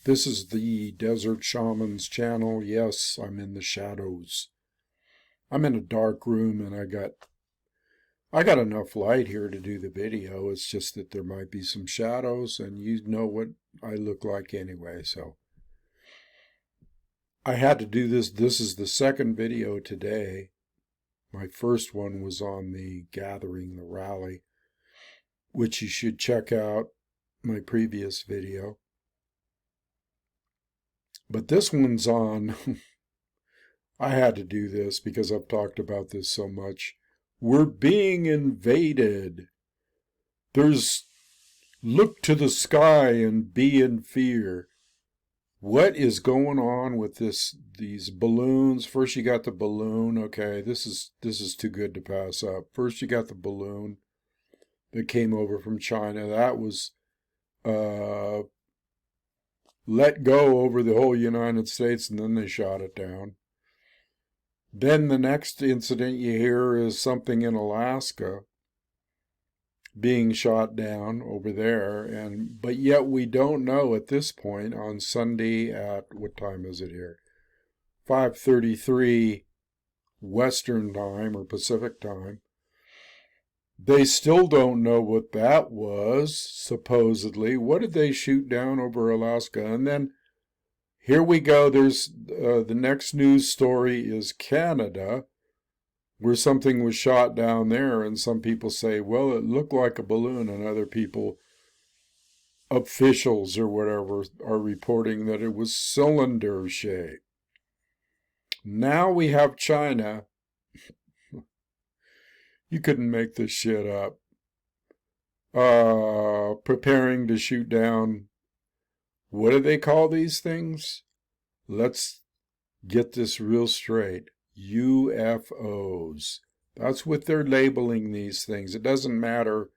This is the Desert Shaman's channel. Yes, I'm in the shadows. I'm in a dark room and I got enough light here to do the video. It's just that there might be some shadows and you know what I look like anyway, so I had to do this. This is the second video today. My first one was on the gathering, the rally, which you should check out my previous video. But this one's on, I had to do this because I've talked about this so much. We're being invaded. Look to the sky and be in fear. What is going on with these balloons? First you got the balloon. Okay, this is too good to pass up. First you got the balloon that came over from China. That was let go over the whole United States, and then they shot it down. Then the next incident you hear is something in Alaska being shot down over there, but yet we don't know at this point on Sunday at, what time is it here? 5:33 Western time or Pacific time. They still don't know what that was, supposedly. What did they shoot down over Alaska? And then here we go. There's the next news story is Canada, where something was shot down there. And some people say, well, it looked like a balloon. And other people, officials or whatever, are reporting that it was cylinder shaped. Now we have China. You couldn't make this shit up. Preparing to shoot down, what do they call these things? Let's get this real straight. UFO'S. That's what they're labeling these things. It doesn't matter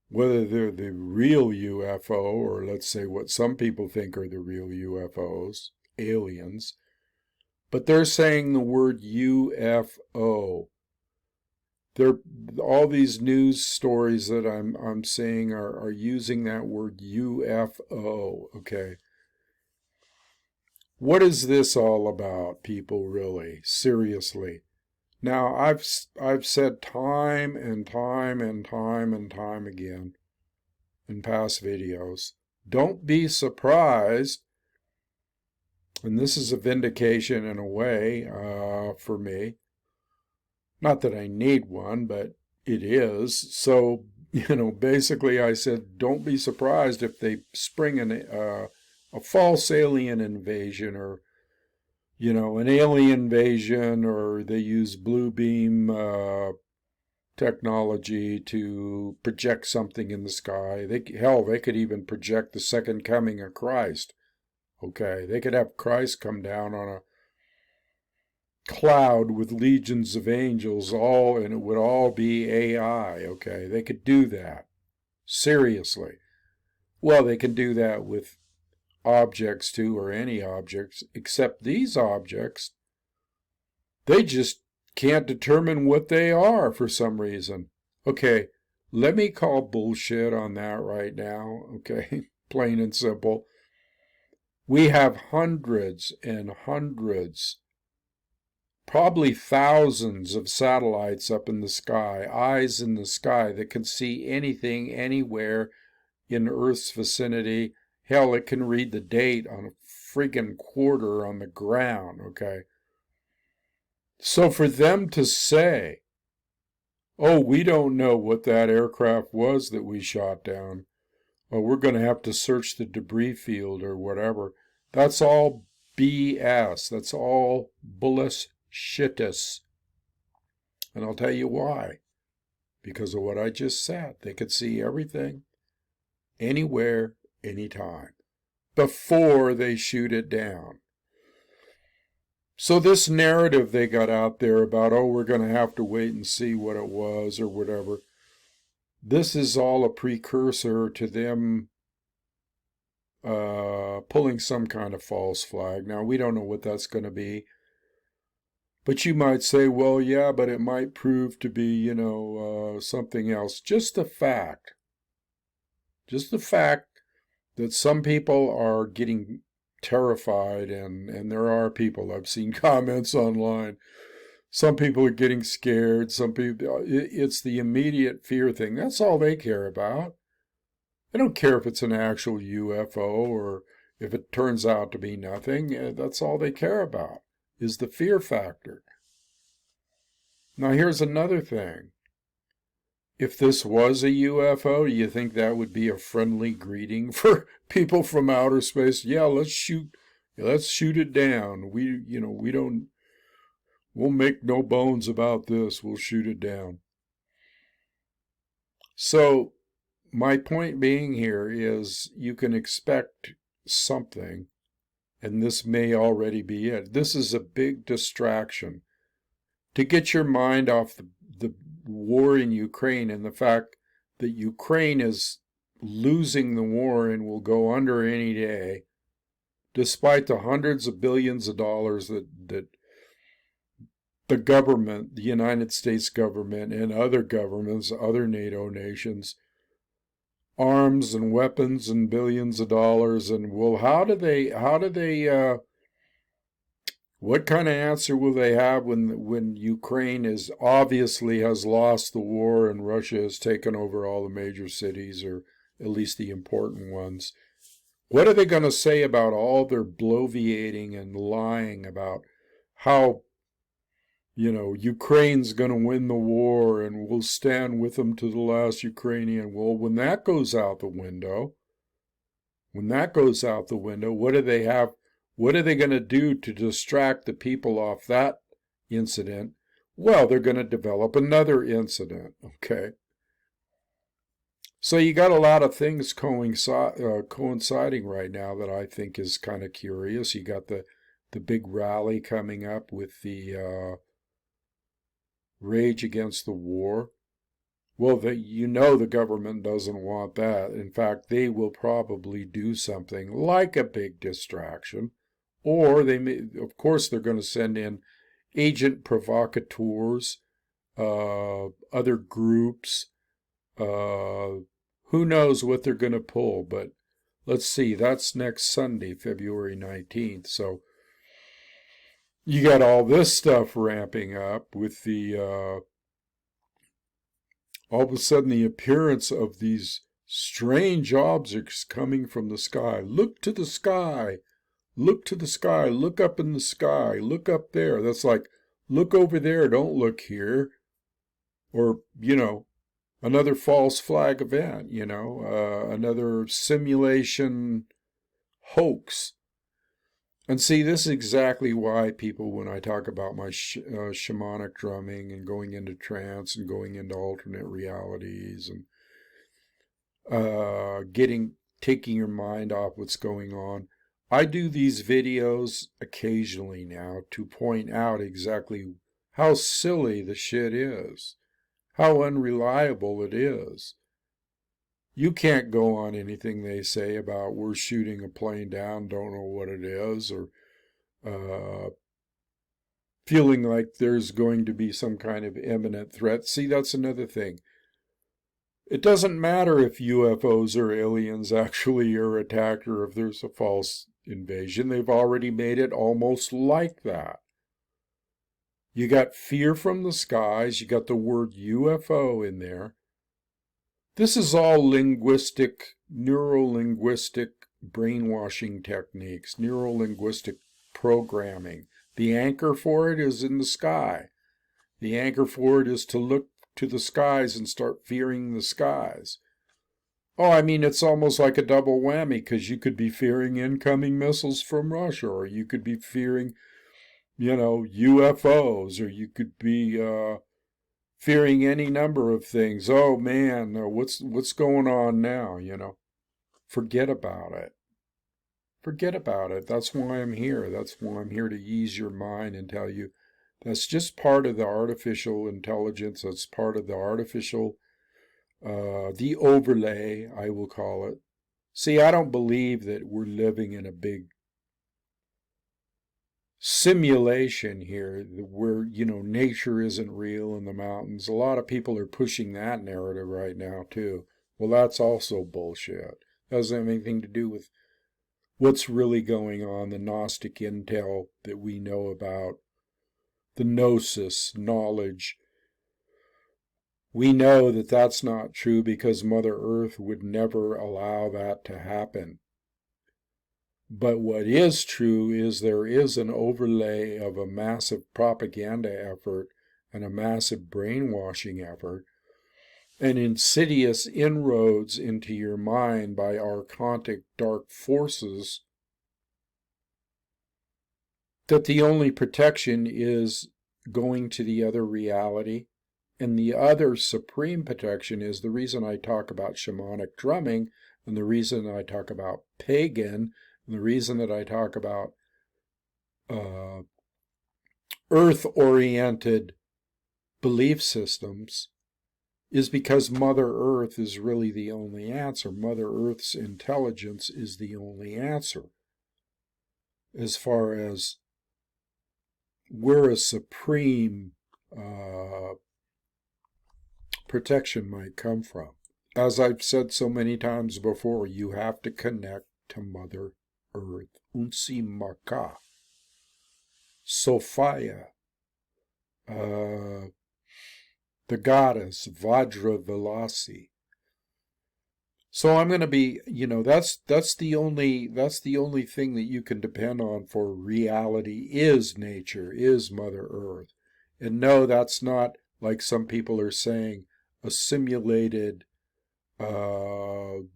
whether they're the real UFO, or let's say what some people think are the real UFOs, aliens. But they're saying the word UFO. All these news stories that I'm seeing are using that word UFO. Okay. What is this all about, people, really? Seriously. Now, I've said time and time and time and time again in past videos, don't be surprised, and this is a vindication in a way for me. Not that I need one, but it is. So, basically I said, don't be surprised if they spring a false alien invasion, or, an alien invasion, or they use blue beam technology to project something in the sky. They could even project the second coming of Christ. Okay, they could have Christ come down on a cloud with legions of angels, and it would all be AI. Okay, they could do that. Seriously. Well, they can do that with objects too, or any objects, except these objects, they just can't determine what they are for some reason. Okay, let me call bullshit on that right now. Okay, plain and simple. We have hundreds and hundreds, probably thousands of satellites up in the sky, eyes in the sky that can see anything, anywhere in Earth's vicinity. Hell, it can read the date on a freaking quarter on the ground, okay? So for them to say, oh, we don't know what that aircraft was that we shot down, or we're going to have to search the debris field or whatever, that's all BS. That's all bullshittus. And I'll tell you why. Because of what I just said. They could see everything, anywhere, anytime, before they shoot it down. So this narrative they got out there about, oh, we're going to have to wait and see what it was or whatever, this is all a precursor to them pulling some kind of false flag. Now, we don't know what that's going to be. But you might say, well, yeah, but it might prove to be, something else. Just the fact that some people are getting terrified, and there are people, I've seen comments online, some people are getting scared, some people, it's the immediate fear thing. That's all they care about. They don't care if it's an actual UFO or if it turns out to be nothing. That's all they care about, is the fear factor. Now here's another thing. If this was a UFO, do you think that would be a friendly greeting for people from outer space? Yeah, let's shoot it down. We'll make no bones about this. We'll shoot it down. So my point being here is you can expect something, and this may already be it. This is a big distraction to get your mind off the war in Ukraine and the fact that Ukraine is losing the war and will go under any day, despite the hundreds of billions of dollars that the government, the United States government, and other governments, other NATO nations, arms and weapons and billions of dollars. And well, what kind of answer will they have when Ukraine is obviously has lost the war and Russia has taken over all the major cities, or at least the important ones? What are they going to say about all their bloviating and lying about how, Ukraine's going to win the war and we'll stand with them to the last Ukrainian? Well, when that goes out the window, what do they have? What are they going to do to distract the people off that incident? Well, they're going to develop another incident, okay? So you got a lot of things coinciding right now that I think is kind of curious. You got the big rally coming up with the rage against the war. Well, the government doesn't want that. In fact, they will probably do something like a big distraction. Or they may, of course, they're going to send in agent provocateurs, other groups. Who knows what they're going to pull? But let's see. That's next Sunday, February 19th. So you got all this stuff ramping up with the all of a sudden the appearance of these strange objects coming from the sky. Look to the sky. Look to the sky, look up in the sky, look up there. That's like, look over there, don't look here. Or, another false flag event, another simulation hoax. And see, this is exactly why people, when I talk about my shamanic drumming and going into trance and going into alternate realities and taking your mind off what's going on, I do these videos occasionally now to point out exactly how silly the shit is, how unreliable it is. You can't go on anything they say about we're shooting a plane down, don't know what it is, or feeling like there's going to be some kind of imminent threat. See, that's another thing. It doesn't matter if UFOs or aliens actually are attacked or if there's a false invasion. They've already made it almost like that. You got fear from the skies. You got the word UFO in there. This is all neuro-linguistic brainwashing techniques, neuro-linguistic programming. The anchor for it is in the sky. The anchor for it is to look to the skies and start fearing the skies. Oh, I mean, it's almost like a double whammy, because you could be fearing incoming missiles from Russia, or you could be fearing, UFOs, or you could be fearing any number of things. Oh man, what's going on now? Forget about it. Forget about it. That's why I'm here. That's why I'm here to ease your mind and tell you that's just part of the artificial intelligence. That's part of the artificial, the overlay, I will call it. See, I don't believe that we're living in a big simulation here where, nature isn't real in the mountains. A lot of people are pushing that narrative right now, too. Well, that's also bullshit. Doesn't have anything to do with what's really going on, the Gnostic intel that we know about, the gnosis, knowledge. We know that that's not true because Mother Earth would never allow that to happen. But what is true is there is an overlay of a massive propaganda effort and a massive brainwashing effort and insidious inroads into your mind by archontic dark forces, that the only protection is going to the other reality. And the other supreme protection is the reason I talk about shamanic drumming, and the reason I talk about pagan, and the reason that I talk about earth-oriented belief systems, is because Mother Earth is really the only answer. Mother Earth's intelligence is the only answer as far as where a supreme protection might come from. As I've said so many times before, you have to connect to Mother Earth. Unsi Maka, Sophia, the goddess Vajra Velasi. So I'm going to be, that's the only thing that you can depend on for reality is nature, is Mother Earth. And no, that's not, like some people are saying, a simulated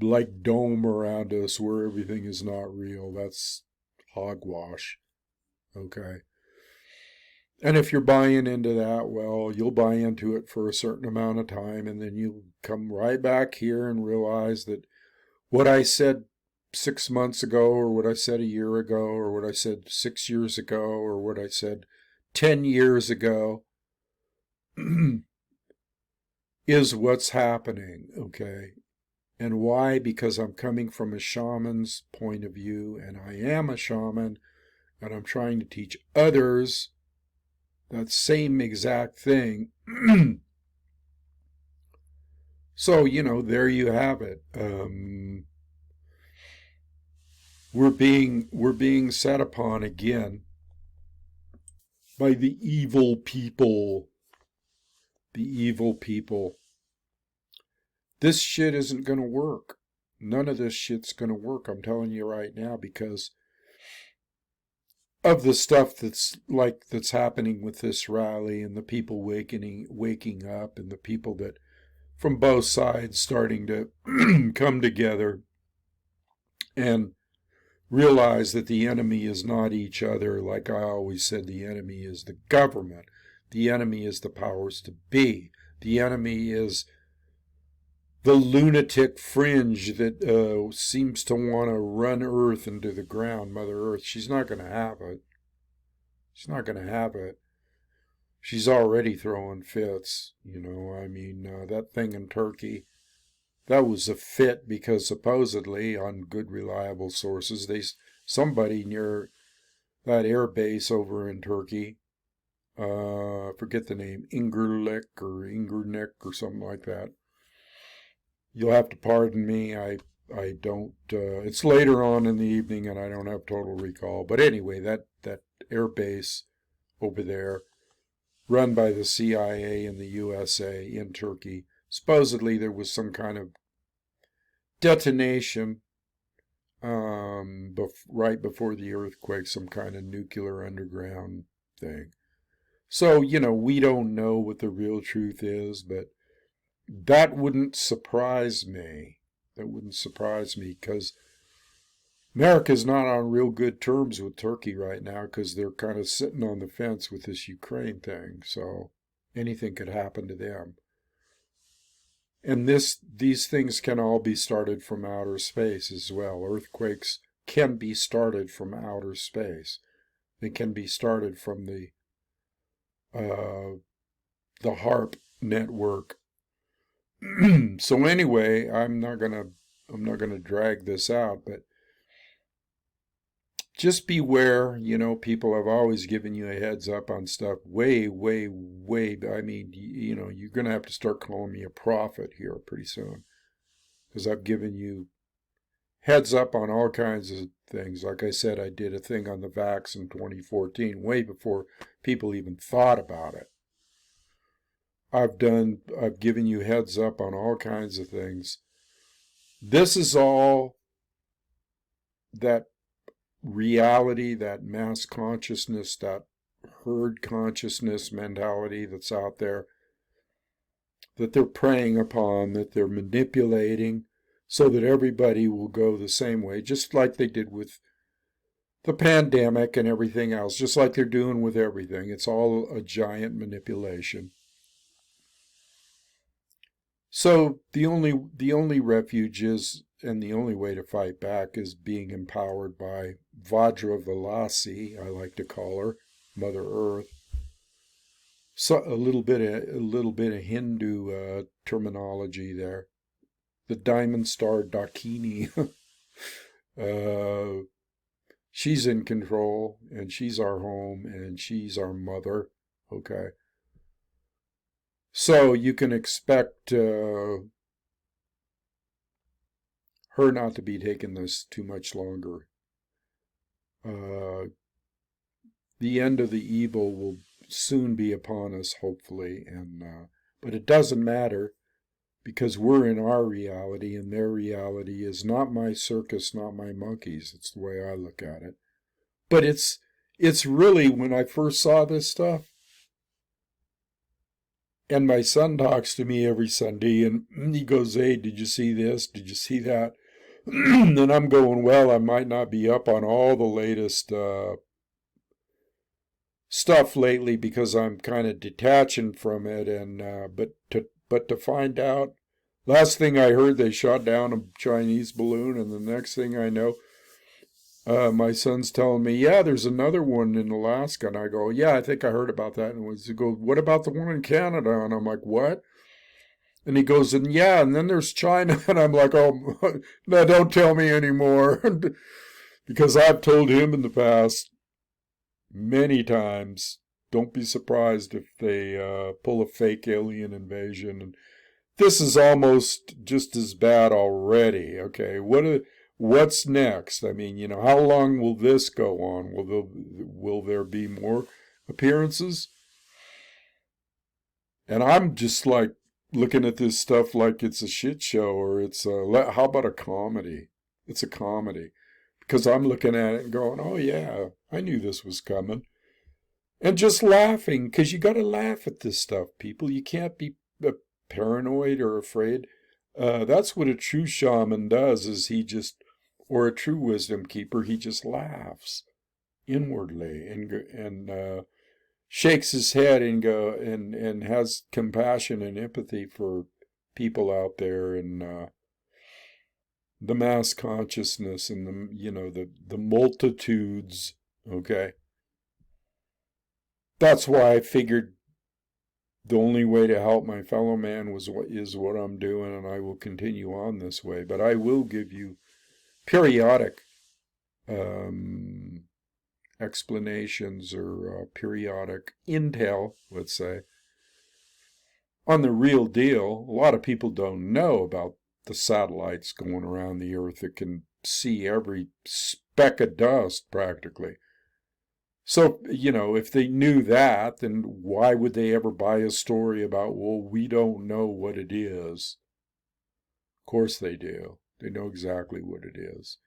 like dome around us where everything is not real. That's hogwash. Okay. And if you're buying into that, well, you'll buy into it for a certain amount of time, and then you'll come right back here and realize that what I said 6 months ago, or what I said a year ago, or what I said 6 years ago, or what I said 10 years ago is what's happening, okay? And why? Because I'm coming from a shaman's point of view, and I am a shaman, and I'm trying to teach others that same exact thing. So, there you have it. We're being set upon again by the evil people. The evil people. This shit isn't going to work. None of this shit's going to work, I'm telling you right now, because of the stuff that's happening with this rally, and the people waking up, and the people that from both sides starting to come together and realize that the enemy is not each other. Like I always said, the enemy is the government. The enemy is the powers to be. The enemy is the lunatic fringe that seems to want to run Earth into the ground, Mother Earth. She's not going to have it. She's not going to have it. She's already throwing fits, that thing in Turkey, that was a fit because supposedly, on good reliable sources, somebody near that air base over in Turkey, forget the name, Ingerlik or Ingernik or something like that. You'll have to pardon me, I don't, it's later on in the evening and I don't have total recall. But anyway, that air base over there, run by the CIA and the USA in Turkey, supposedly there was some kind of detonation right before the earthquake, some kind of nuclear underground thing. So, we don't know what the real truth is, but that wouldn't surprise me. That wouldn't surprise me, because America's not on real good terms with Turkey right now, because they're kind of sitting on the fence with this Ukraine thing. So anything could happen to them. And these things can all be started from outer space as well. Earthquakes can be started from outer space. They can be started from the HARP network. So anyway, I'm not gonna drag this out, but just beware. People have always given you a heads up on stuff way. I mean, you're gonna have to start calling me a prophet here pretty soon, because I've given you heads up on all kinds of things. Like I said, I did a thing on the vax in 2014, way before people even thought about it. I've given you heads up on all kinds of things. This is all that reality, that mass consciousness, that herd consciousness mentality that's out there, that they're preying upon, that they're manipulating, so that everybody will go the same way, just like they did with the pandemic and everything else, just like they're doing with everything. It's all a giant manipulation. So the only refuge is, and the only way to fight back, is being empowered by Vajra Velasi, I like to call her, Mother Earth. So a little bit of Hindu terminology there. The Diamond Star Dakini. She's in control, and she's our home, and she's our mother. Okay. So you can expect her not to be taking this too much longer. The end of the evil will soon be upon us, hopefully, but it doesn't matter, because we're in our reality, and their reality is not my circus, not my monkeys. It's the way I look at it. But it's really, when I first saw this stuff, and my son talks to me every Sunday, and he goes, "Hey, did you see this? Did you see that?" And I'm going, well, I might not be up on all the latest stuff lately, because I'm kind of detaching from it, and but to find out, last thing I heard, they shot down a Chinese balloon, and the next thing I know, my son's telling me, yeah, there's another one in Alaska. And I go, yeah, I think I heard about that. And he goes, what about the one in Canada? And I'm like, what? And he goes, and yeah, and then there's China. And I'm like, oh, no, don't tell me anymore. Because I've told him in the past many times, don't be surprised if they pull a fake alien invasion. And this is almost just as bad already. Okay, what's next? I mean, how long will this go on? Will there be more appearances? And I'm just like looking at this stuff like it's a shit show, or how about a comedy? It's a comedy. Because I'm looking at it and going, oh yeah, I knew this was coming. And just laughing, because you got to laugh at this stuff, people. You can't be paranoid or afraid. That's what a true shaman does, is or a true wisdom keeper, he just laughs inwardly and shakes his head and has compassion and empathy for people out there, and the mass consciousness, and the multitudes. Okay, that's why I figured the only way to help my fellow man is what I'm doing, and I will continue on this way. But I will give you periodic explanations, or periodic intel, let's say, on the real deal. A lot of people don't know about the satellites going around the Earth that can see every speck of dust practically. So, if they knew that, then why would they ever buy a story about, well, we don't know what it is? Of course they do. They know exactly what it is.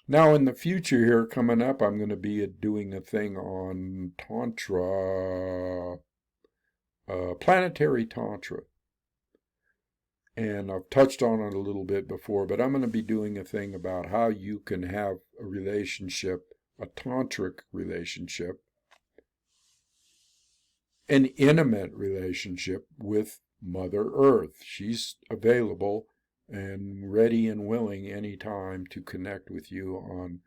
Now, in the future here coming up, I'm going to be doing a thing on Tantra, planetary Tantra. And I've touched on it a little bit before, but I'm going to be doing a thing about how you can have a relationship, a tantric relationship, an intimate relationship with Mother Earth. She's available and ready and willing anytime to connect with you on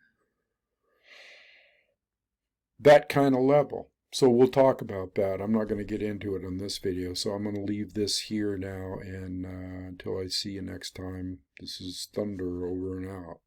that kind of level. So we'll talk about that. I'm not going to get into it on this video, so I'm going to leave this here now, and until I see you next time, this is Thunder, over and out.